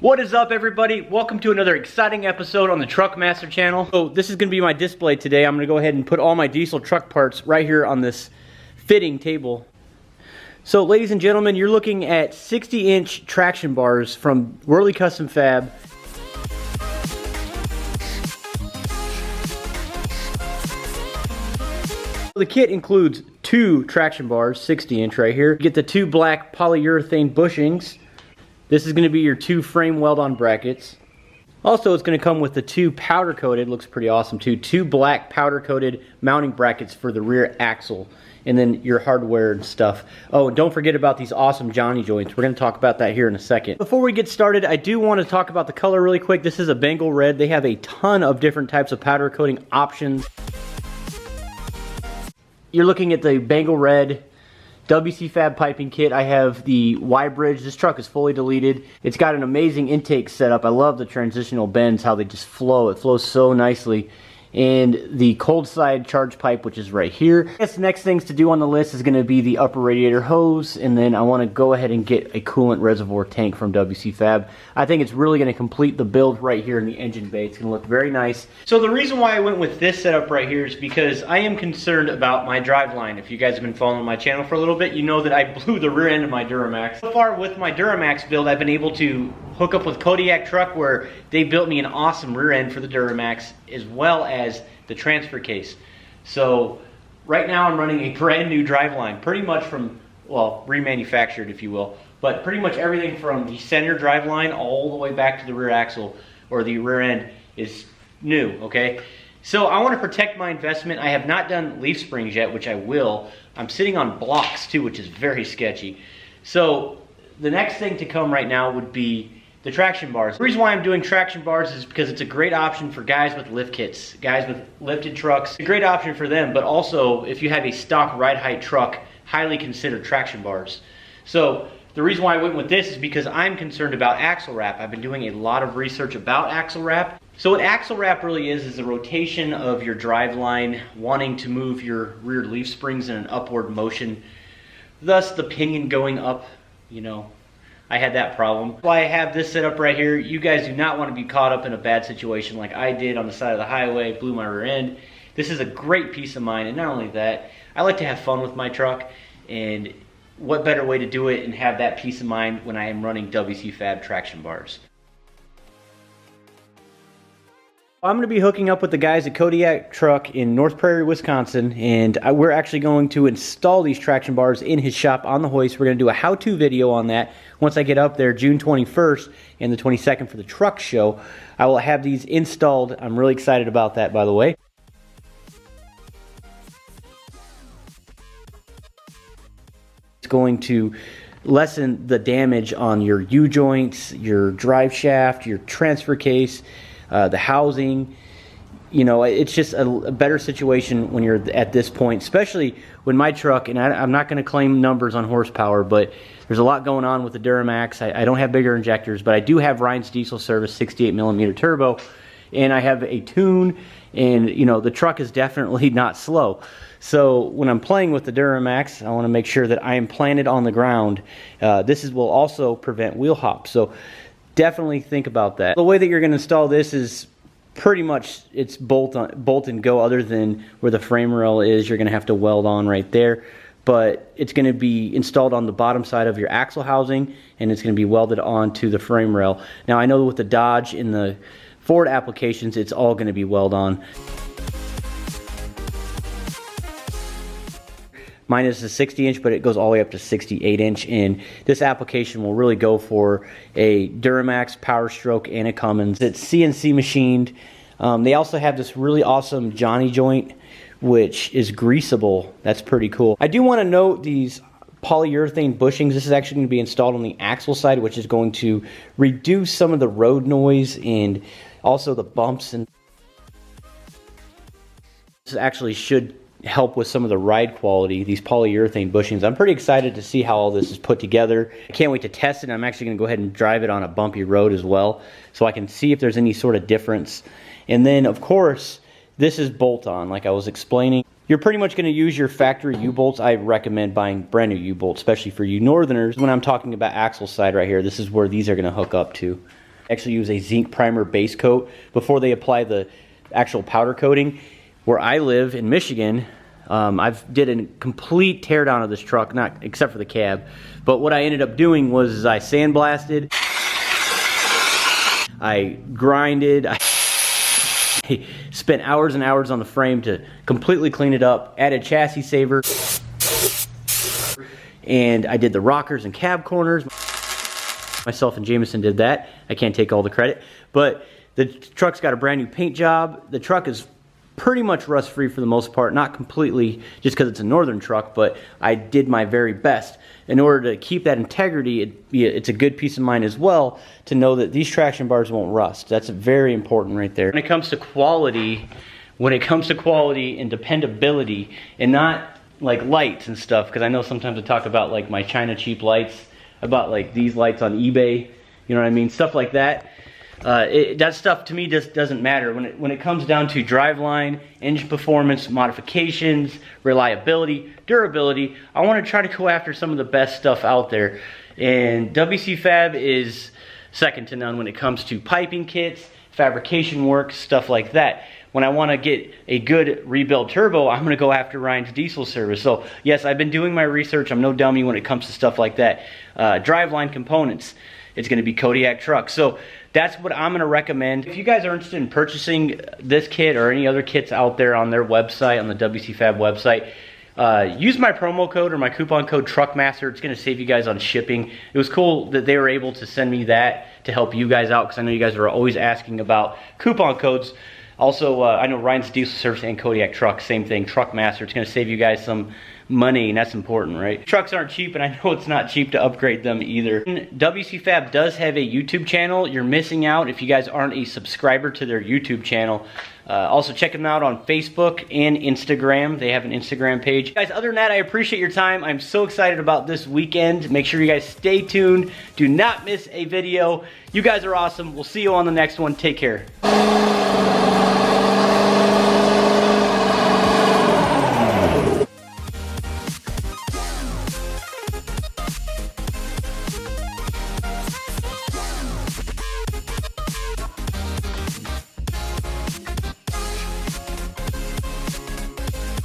What is up, everybody? Welcome to another exciting episode on the Truck Master channel. So this is going to be my display today. I'm going to go ahead and put all my diesel truck parts right here on this fitting table. So ladies and gentlemen, you're looking at 60-inch traction bars from Whirly Custom Fab. The kit includes two traction bars, 60-inch right here. You get the two black polyurethane bushings. This is going to be your two frame weld-on brackets. Also, it's going to come with the two powder-coated, looks pretty awesome too, two black powder-coated mounting brackets for the rear axle, and then your hardware and stuff. Oh, and don't forget about these awesome Johnny joints. We're going to talk about that here in a second. Before we get started, I do want to talk about the color really quick. This is a Bengal red. They have a ton of different types of powder coating options. You're looking at the Bengal red WCFAB piping kit. I have the Y-bridge. This truck is fully deleted. It's got an amazing intake setup. I love the transitional bends, how they just flow. It flows so nicely. And the cold side charge pipe, which is right here. I guess the next things to do on the list is going to be the upper radiator hose, and then I want to go ahead and get a coolant reservoir tank from WCFAB. I think it's really going to complete the build right here in the engine bay. It's going to look very nice. So the reason why I went with this setup right here is because I am concerned about my driveline. If you guys have been following my channel for a little bit, you know that I blew the rear end of my Duramax. So far with my Duramax build, I've been able to hook up with Kodiak Truck, where they built me an awesome rear end for the Duramax, as well as the transfer case. So right now I'm running a brand new driveline, pretty much from, well, remanufactured if you will, but pretty much everything from the center driveline all the way back to the rear axle or the rear end is new, okay? So I want to protect my investment. I have not done leaf springs yet, which I will. I'm sitting on blocks too, which is very sketchy. So the next thing to come right now would be the traction bars. The reason why I'm doing traction bars is because it's a great option for guys with lift kits, guys with lifted trucks. It's a great option for them, but also if you have a stock ride height truck, highly consider traction bars. So the reason why I went with this is because I'm concerned about axle wrap. I've been doing a lot of research about axle wrap. So what axle wrap really is the rotation of your driveline wanting to move your rear leaf springs in an upward motion, thus the pinion going up, you know. I had that problem. Why I have this set up right here. You guys do not want to be caught up in a bad situation like I did on the side of the highway, blew my rear end. This is a great peace of mind, and not only that, I like to have fun with my truck, and what better way to do it and have that peace of mind when I am running WCFAB traction bars. I'm going to be hooking up with the guys at Kodiak Truck in North Prairie, Wisconsin, and we're actually going to install these traction bars in his shop on the hoist. We're going to do a how-to video on that. Once I get up there, June 21st and the 22nd for the truck show, I will have these installed. I'm really excited about that, by the way. It's going to lessen the damage on your U-joints, your drive shaft, your transfer case, the housing. You know, it's just a better situation when you're at this point, especially when my truck, and I'm not going to claim numbers on horsepower, but there's a lot going on with the Duramax. I don't have bigger injectors, but I do have Ryan's Diesel Service 68mm turbo, and I have a tune, and you know, the truck is definitely not slow. So when I'm playing with the Duramax, I want to make sure that I am planted on the ground. This will also prevent wheel hop. So definitely think about that. The way that you're going to install this is pretty much it's bolt and go, other than where the frame rail is. You're going to have to weld on right there, but it's going to be installed on the bottom side of your axle housing, and it's going to be welded onto the frame rail. Now I know with the Dodge and the Ford applications, it's all going to be weld on. Mine is a 60-inch, but it goes all the way up to 68-inch, and this application will really go for a Duramax, Powerstroke, and a Cummins. It's CNC machined. They also have this really awesome Johnny joint, which is greasable. That's pretty cool. I do want to note these polyurethane bushings. This is actually going to be installed on the axle side, which is going to reduce some of the road noise and also the bumps. And this actually should help with some of the ride quality, these polyurethane bushings. I'm pretty excited to see how all this is put together. I can't wait to test it. I'm actually going to go ahead and drive it on a bumpy road as well, so I can see if there's any sort of difference. And then, of course, this is bolt-on, like I was explaining. You're pretty much going to use your factory U-bolts. I recommend buying brand new U-bolts, especially for you northerners. When I'm talking about axle side right here, this is where these are going to hook up to. Actually use a zinc primer base coat before they apply the actual powder coating. Where I live in Michigan, I've did a complete teardown of this truck, not except for the cab. But what I ended up doing was I sandblasted, I grinded, I spent hours and hours on the frame to completely clean it up, added chassis saver, and I did the rockers and cab corners. Myself and Jameson did that. I can't take all the credit, but the truck's got a brand new paint job. The truck is pretty much rust free for the most part, not completely just because it's a northern truck, but I did my very best. In order to keep that integrity, it's a good peace of mind as well to know that these traction bars won't rust. That's very important right there. When it comes to quality and dependability, and not like lights and stuff, because I know sometimes I talk about like my China cheap lights, about like these lights on eBay, you know what I mean, stuff like that. That stuff to me just doesn't matter. When it comes down to driveline, engine performance, modifications, reliability, durability, I want to try to go after some of the best stuff out there. And WCFAB is second to none when it comes to piping kits, fabrication work, stuff like that. When I want to get a good rebuild turbo, I'm going to go after Ryan's Diesel Service. So yes, I've been doing my research. I'm no dummy when it comes to stuff like that. Driveline components, it's going to be Kodiak trucks. So that's what I'm going to recommend. If you guys are interested in purchasing this kit or any other kits out there on their website, on the WCFAB website, use my promo code or my coupon code TruckMaster. It's going to save you guys on shipping. It was cool that they were able to send me that to help you guys out, because I know you guys are always asking about coupon codes. Also, I know Ryan's Diesel Service and Kodiak Trucks, same thing, TruckMaster. It's going to save you guys some money, and that's important, right? Trucks aren't cheap, and I know it's not cheap to upgrade them either. WCFAB does have a YouTube channel. You're missing out if you guys aren't a subscriber to their YouTube channel. Also, check them out on Facebook and Instagram. They have an Instagram page. Guys, other than that, I appreciate your time. I'm so excited about this weekend. Make sure you guys stay tuned. Do not miss a video. You guys are awesome. We'll see you on the next one. Take care.